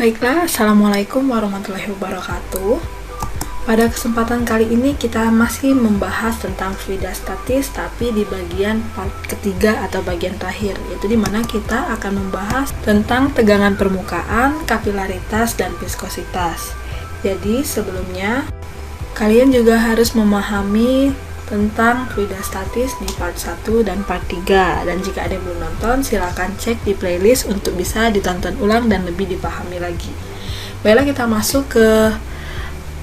Baiklah, Assalamualaikum warahmatullahi wabarakatuh. Pada kesempatan kali ini kita masih membahas tentang fluida statis, tapi di bagian part ketiga atau bagian terakhir, yaitu dimana kita akan membahas tentang tegangan permukaan, kapilaritas, dan viskositas. Jadi sebelumnya kalian juga harus memahami tentang fluida statis di part 1 dan part 3, dan jika ada yang belum nonton silakan cek di playlist untuk bisa ditonton ulang dan lebih dipahami lagi. Baiklah, kita masuk ke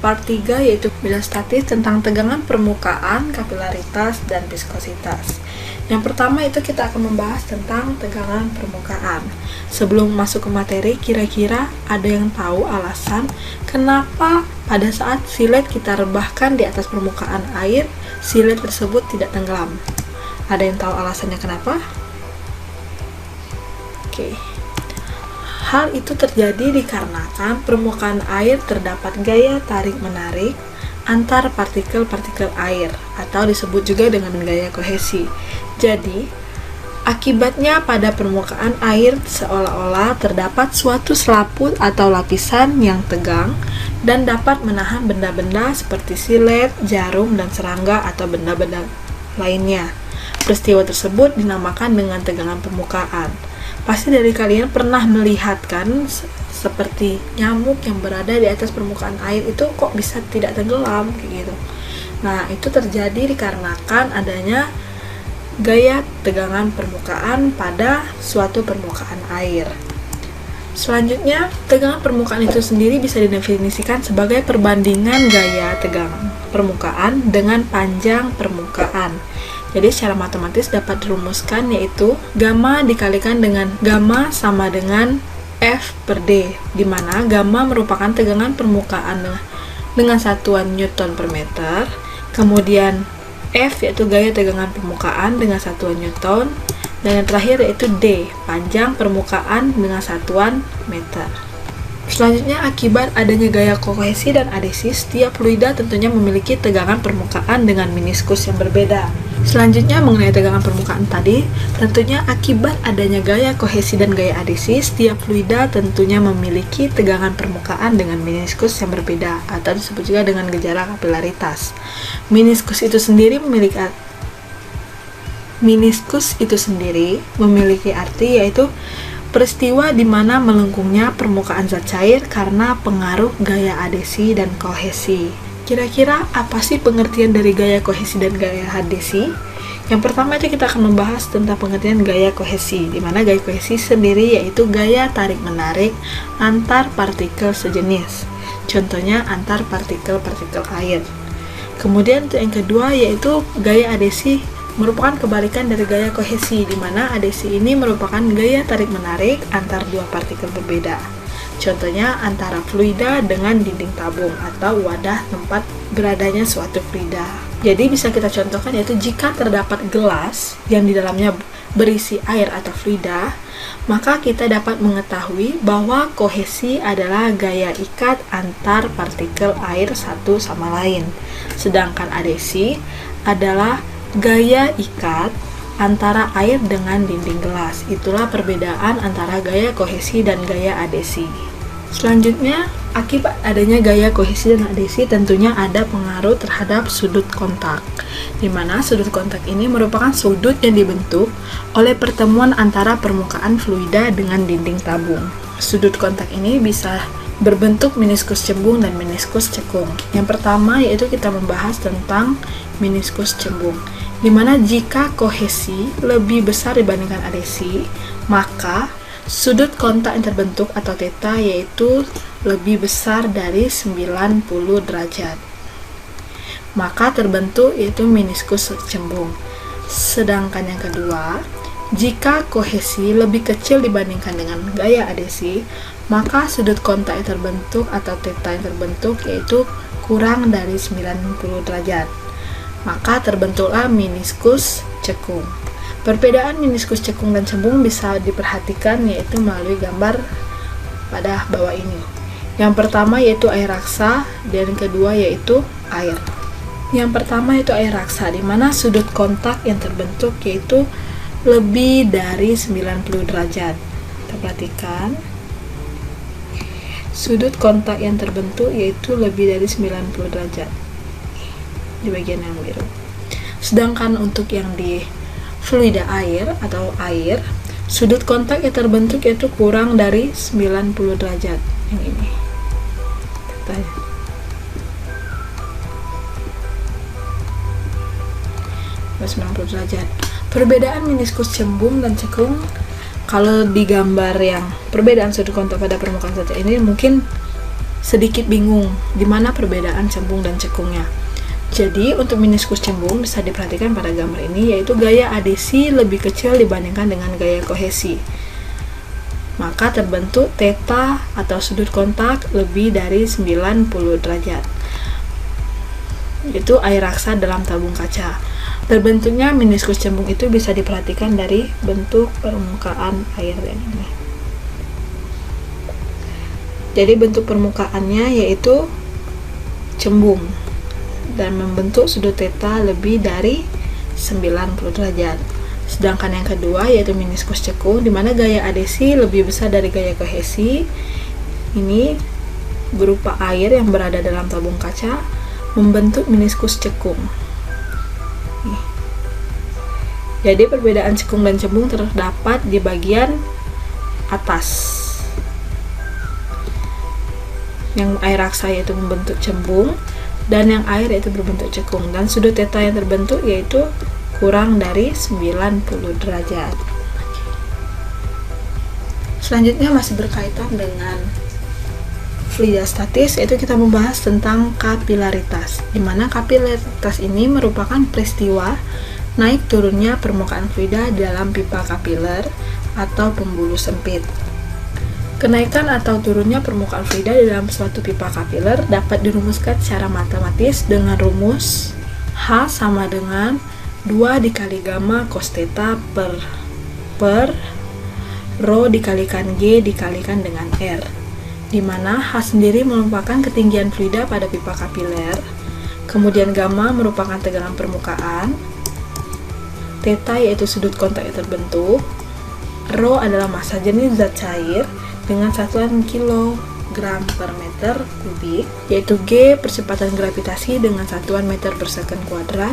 part 3, yaitu fluida statis tentang tegangan permukaan, kapilaritas, dan viskositas. Yang pertama itu kita akan membahas tentang tegangan permukaan. Sebelum masuk ke materi, kira-kira ada yang tahu alasan kenapa pada saat silet kita rebahkan di atas permukaan air, silet tersebut tidak tenggelam? Ada yang tahu alasannya kenapa? Oke. Hal itu terjadi dikarenakan permukaan air terdapat gaya tarik-menarik antar partikel-partikel air, atau disebut juga dengan gaya kohesi. Jadi, akibatnya pada permukaan air seolah-olah terdapat suatu selaput atau lapisan yang tegang dan dapat menahan benda-benda seperti silet, jarum, dan serangga atau benda-benda lainnya. Peristiwa tersebut dinamakan dengan tegangan permukaan. Pasti dari kalian pernah melihat kan, seperti nyamuk yang berada di atas permukaan air itu kok bisa tidak tenggelam kayak gitu. Nah, itu terjadi dikarenakan adanya gaya tegangan permukaan pada suatu permukaan air. Selanjutnya, tegangan permukaan itu sendiri bisa didefinisikan sebagai perbandingan gaya tegangan permukaan dengan panjang permukaan. Jadi secara matematis dapat dirumuskan, yaitu gamma dikalikan dengan gamma sama dengan F per D, di mana gamma merupakan tegangan permukaan dengan satuan Newton per meter, kemudian F yaitu gaya tegangan permukaan dengan satuan Newton, dan yang terakhir yaitu D, panjang permukaan dengan satuan meter. Selanjutnya, akibat adanya gaya kohesi dan adhesi, setiap fluida tentunya memiliki tegangan permukaan dengan meniskus yang berbeda. Selanjutnya, mengenai tegangan permukaan tadi, tentunya akibat adanya gaya kohesi dan gaya adhesi, setiap fluida tentunya memiliki tegangan permukaan dengan meniskus yang berbeda, atau disebut juga dengan gejala kapilaritas. Meniskus itu sendiri memiliki arti, yaitu peristiwa di mana melengkungnya permukaan zat cair karena pengaruh gaya adhesi dan kohesi. Kira-kira apa sih pengertian dari gaya kohesi dan gaya adhesi? Yang pertama itu kita akan membahas tentang pengertian gaya kohesi, di mana gaya kohesi sendiri yaitu gaya tarik-menarik antar partikel sejenis. Contohnya antar partikel-partikel air. Kemudian yang kedua yaitu gaya adhesi, merupakan kebalikan dari gaya kohesi, di mana adhesi ini merupakan gaya tarik-menarik antar dua partikel berbeda. Contohnya antara fluida dengan dinding tabung atau wadah tempat beradanya suatu fluida. Jadi bisa kita contohkan, yaitu jika terdapat gelas yang di dalamnya berisi air atau fluida, maka kita dapat mengetahui bahwa kohesi adalah gaya ikat antar partikel air satu sama lain. Sedangkan adhesi adalah gaya ikat antara air dengan dinding gelas. Itulah perbedaan antara gaya kohesi dan gaya adhesi. Selanjutnya, akibat adanya gaya kohesi dan adhesi tentunya ada pengaruh terhadap sudut kontak, di mana sudut kontak ini merupakan sudut yang dibentuk oleh pertemuan antara permukaan fluida dengan dinding tabung. Sudut kontak ini bisa berbentuk meniskus cembung dan meniskus cekung. Yang pertama yaitu kita membahas tentang meniskus cembung, di mana jika kohesi lebih besar dibandingkan adhesi, maka sudut kontak yang terbentuk atau theta yaitu lebih besar dari 90 derajat. Maka terbentuk yaitu meniskus cembung. Sedangkan yang kedua, jika kohesi lebih kecil dibandingkan dengan gaya adhesi, maka sudut kontak yang terbentuk atau theta yang terbentuk yaitu kurang dari 90 derajat. Maka terbentuklah meniskus cekung. Perbedaan meniskus cekung dan cembung bisa diperhatikan yaitu melalui gambar pada bawah ini. Yang pertama yaitu air raksa, dan yang kedua yaitu air. Yang pertama yaitu air raksa, di mana sudut kontak yang terbentuk yaitu lebih dari 90 derajat. Kita perhatikan. sudut kontak yang terbentuk yaitu lebih dari 90 derajat di bagian yang biru. Sedangkan untuk yang di fluida air atau air, sudut kontak yang terbentuk yaitu kurang dari 90 derajat. Yang ini tanya. 90 derajat. Perbedaan meniskus cembung dan cekung, kalau di gambar yang perbedaan sudut kontak pada permukaan saja ini mungkin sedikit bingung di mana perbedaan cembung dan cekungnya. Jadi untuk meniskus cembung bisa diperhatikan pada gambar ini, yaitu gaya adhesi lebih kecil dibandingkan dengan gaya kohesi. Maka terbentuk theta atau sudut kontak lebih dari 90 derajat. Itu air raksa dalam tabung kaca. Terbentuknya meniskus cembung itu bisa diperhatikan dari bentuk permukaan air yang ini. Jadi bentuk permukaannya yaitu cembung dan membentuk sudut theta lebih dari 90 derajat. Sedangkan yang kedua yaitu meniskus cekung, di mana gaya adhesi lebih besar dari gaya kohesi. Ini berupa air yang berada dalam tabung kaca membentuk meniskus cekung. Jadi perbedaan cekung dan cembung terdapat di bagian atas. Yang air raksa yaitu membentuk cembung, dan yang air yaitu berbentuk cekung, dan sudut theta yang terbentuk yaitu kurang dari 90 derajat. Selanjutnya masih berkaitan dengan fluida statis, yaitu kita membahas tentang kapilaritas, di mana kapilaritas ini merupakan peristiwa naik turunnya permukaan fluida dalam pipa kapiler atau pembuluh sempit. Kenaikan atau turunnya permukaan fluida di dalam suatu pipa kapiler dapat dirumuskan secara matematis dengan rumus H sama dengan 2 dikali gamma cos theta per rho dikalikan G dikalikan dengan R, di mana H sendiri merupakan ketinggian fluida pada pipa kapiler, kemudian gamma merupakan tegangan permukaan, theta yaitu sudut kontak yang terbentuk, rho adalah massa jenis zat cair dengan satuan kilogram per meter kubik, yaitu G percepatan gravitasi dengan satuan meter per second kuadrat,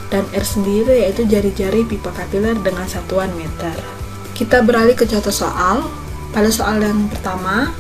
dan R sendiri yaitu jari-jari pipa kapiler dengan satuan meter. Kita beralih ke contoh soal. Pada soal yang pertama,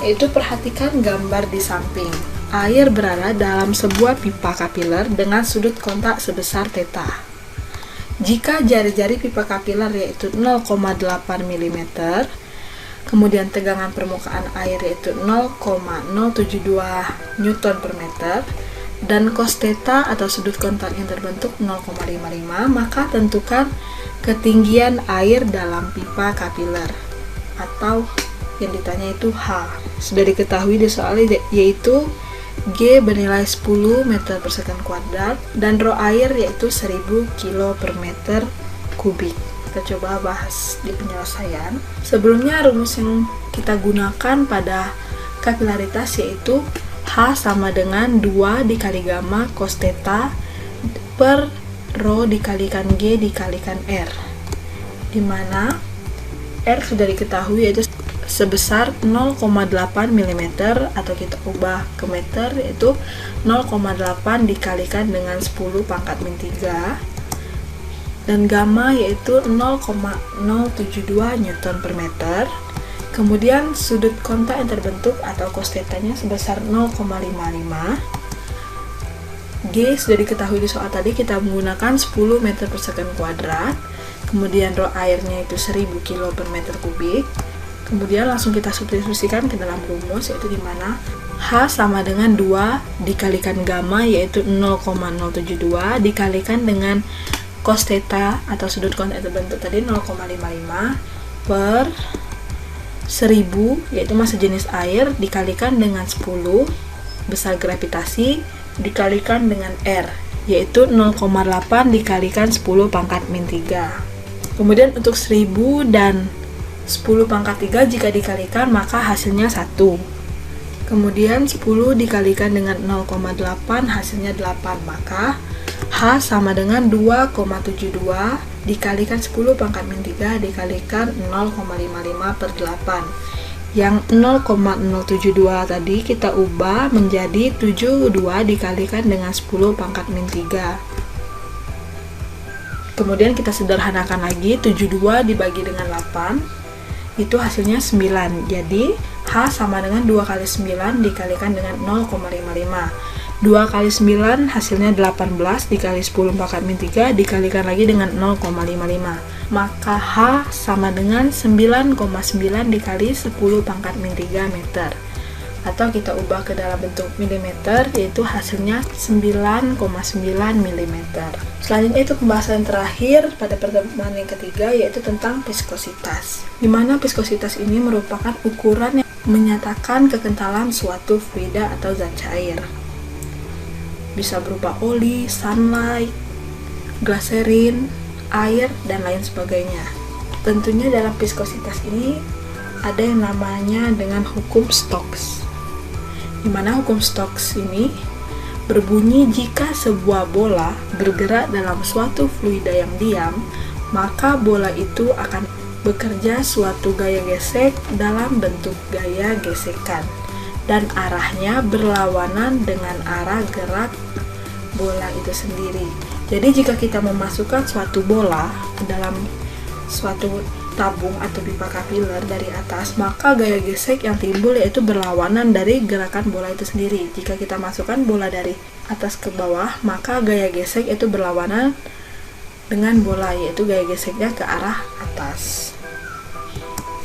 yaitu perhatikan gambar di samping. Air berada dalam sebuah pipa kapiler dengan sudut kontak sebesar theta. Jika jari-jari pipa kapiler yaitu 0,8 mm, kemudian tegangan permukaan air yaitu 0,072 Newton per meter, dan cos theta atau sudut kontak yang terbentuk 0,55, maka tentukan ketinggian air dalam pipa kapiler, atau yang ditanya itu H. Sudah diketahui di soal yaitu G bernilai 10 meter per second kuadrat dan rho air yaitu 1000 kilo per meter kubik. Kita coba bahas di penyelesaian. Sebelumnya rumus yang kita gunakan pada kapilaritas yaitu H sama dengan 2 dikali gamma cos theta per rho dikalikan G dikalikan R, di mana R sudah diketahui yaitu sebesar 0,8 mm, atau kita ubah ke meter yaitu 0,8 dikalikan dengan 10 pangkat min 3, dan gamma yaitu 0,072 Newton per meter. Kemudian sudut kontak yang terbentuk atau cos theta-nya sebesar 0,55. G sudah diketahui di soal tadi, kita menggunakan 10 meter per second kuadrat. Kemudian rho airnya itu 1000 kilo per meter kubik. Kemudian langsung kita substitusikan ke dalam rumus, yaitu di mana H sama dengan 2 dikalikan gamma yaitu 0,072 dikalikan dengan cos theta atau sudut kontak terbentuk tadi 0,55 per 1000 yaitu massa jenis air dikalikan dengan 10 besar gravitasi dikalikan dengan R yaitu 0,8 dikalikan 10 pangkat min 3. Kemudian untuk 1000 dan 10 pangkat 3 jika dikalikan maka hasilnya 1. Kemudian 10 dikalikan dengan 0,8 hasilnya 8, maka H sama dengan 2,72 dikalikan 10 pangkat min 3 dikalikan 0,55 per 8, Yang 0,072 tadi kita ubah menjadi 72 dikalikan dengan 10 pangkat min 3. Kemudian kita sederhanakan lagi, 72 dibagi dengan 8, itu hasilnya 9. Jadi, H sama dengan 2 kali 9 dikalikan dengan 0,55. 2 kali 9 hasilnya 18 dikali 10 pangkat min 3 dikalikan lagi dengan 0,55. Maka H sama dengan 9,9 dikali 10 pangkat min 3 meter. Atau kita ubah ke dalam bentuk milimeter, yaitu hasilnya 9,9 mm. Selanjutnya itu pembahasan terakhir pada pertemuan yang ketiga, yaitu tentang viskositas. Di mana viskositas ini merupakan ukuran yang menyatakan kekentalan suatu fluida atau zat cair. Bisa berupa oli, sunlight, glaserin, air, dan lain sebagainya. Tentunya dalam viskositas ini ada yang namanya dengan hukum Stokes, di mana hukum Stokes ini berbunyi jika sebuah bola bergerak dalam suatu fluida yang diam, maka bola itu akan bekerja suatu gaya gesek dalam bentuk gaya gesekan, dan arahnya berlawanan dengan arah gerak bola itu sendiri. Jadi jika kita memasukkan suatu bola ke dalam suatu tabung atau pipa kapiler dari atas, maka gaya gesek yang timbul yaitu berlawanan dari gerakan bola itu sendiri. Jika kita masukkan bola dari atas ke bawah, maka gaya gesek itu berlawanan dengan bola, yaitu gaya geseknya ke arah atas.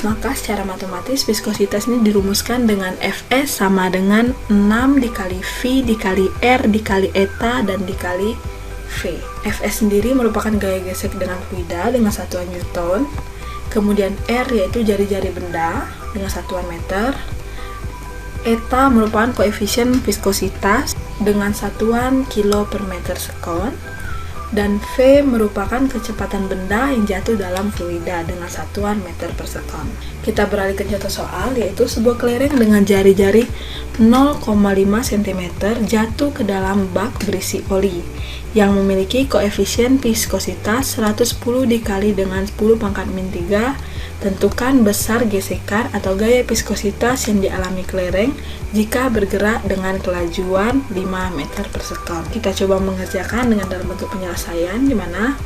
Maka secara matematis viskositas ini dirumuskan dengan Fs sama dengan 6 dikali V dikali R dikali eta dan dikali V. Fs sendiri merupakan gaya gesek dengan fluida dengan satuan Newton. Kemudian R yaitu jari-jari benda dengan satuan meter. Eta merupakan koefisien viskositas dengan satuan kilo per meter sekon. Dan V merupakan kecepatan benda yang jatuh dalam fluida dengan satuan meter per sekon. Kita beralih ke contoh soal, yaitu sebuah kelereng dengan jari-jari 0,5 cm jatuh ke dalam bak berisi oli yang memiliki koefisien viskositas 110 dikali dengan 10 pangkat min 3. Tentukan besar gesekan atau gaya viskositas yang dialami kelereng jika bergerak dengan kelajuan 5 meter per sekon. Kita coba mengerjakan dengan dalam bentuk penyelesaian, di mana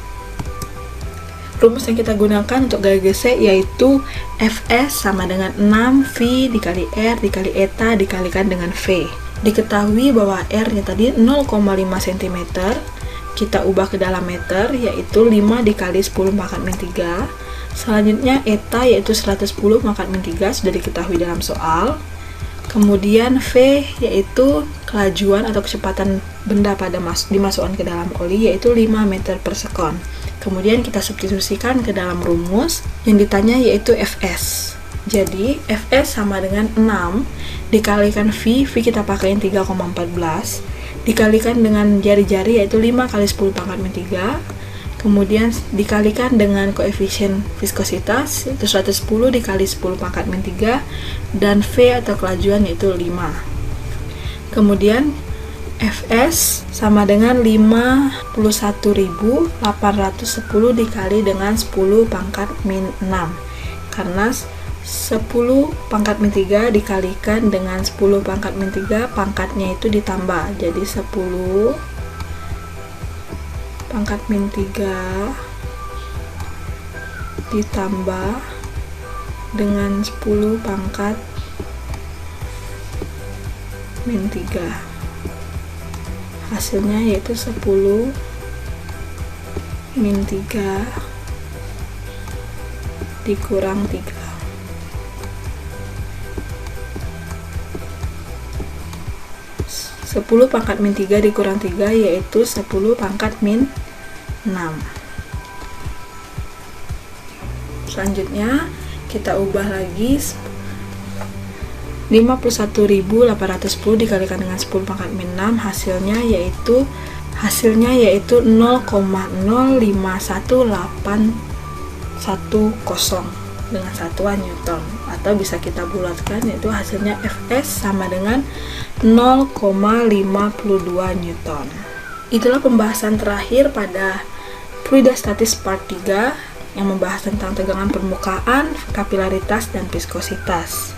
rumus yang kita gunakan untuk gaya gesek yaitu Fs sama dengan 6V dikali R dikali eta dikalikan dengan V. Diketahui bahwa R-nya tadi 0,5 cm, kita ubah ke dalam meter yaitu 5 dikali 10 pangkat min 3. Selanjutnya eta yaitu 110 pangkat min 3 sudah diketahui dalam soal. Kemudian V yaitu kelajuan atau kecepatan benda pada dimasukkan ke dalam oli yaitu 5 meter per sekon. Kemudian kita substitusikan ke dalam rumus yang ditanya yaitu Fs. Jadi Fs sama dengan 6 dikalikan V kita pakaiin 3,14 dikalikan dengan jari-jari yaitu 5 kali 10 pangkat min 3. Kemudian dikalikan dengan koefisien viskositas yaitu 110 dikali 10 pangkat min 3 dan V atau kelajuan yaitu 5. Kemudian Fs sama dengan 51.810 dikali dengan 10 pangkat min 6, karena 10 pangkat min 3 dikalikan dengan 10 pangkat min 3, pangkatnya itu ditambah, jadi 10 pangkat min 3 ditambah dengan 10 pangkat min 3. Hasilnya yaitu 10 min 3 dikurang 3. 10 pangkat min 3 dikurang 3 yaitu 10 pangkat min 6. Selanjutnya kita ubah lagi 51.810 dikalikan dengan 10 pangkat min 6, hasilnya yaitu 0,051810 dengan satuan Newton, atau bisa kita bulatkan yaitu hasilnya Fs sama dengan 0,52 Newton. Itulah pembahasan terakhir pada fluida statis part 3 yang membahas tentang tegangan permukaan, kapilaritas, dan viskositas.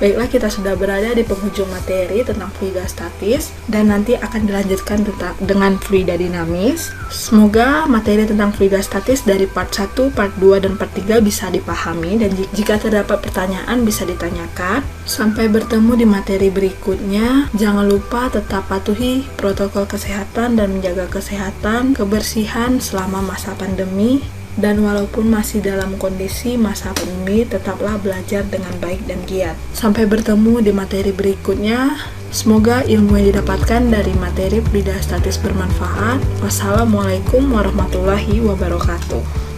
Baiklah, kita sudah berada di penghujung materi tentang fluida statis dan nanti akan dilanjutkan dengan fluida dinamis. Semoga materi tentang fluida statis dari part 1, part 2, dan part 3 bisa dipahami dan jika terdapat pertanyaan bisa ditanyakan. Sampai bertemu di materi berikutnya. Jangan lupa tetap patuhi protokol kesehatan dan menjaga kesehatan, kebersihan selama masa pandemi. Dan walaupun masih dalam kondisi masa pandemi, tetaplah belajar dengan baik dan giat. Sampai bertemu di materi berikutnya. Semoga ilmu yang didapatkan dari materi fluida statis bermanfaat. Wassalamualaikum warahmatullahi wabarakatuh.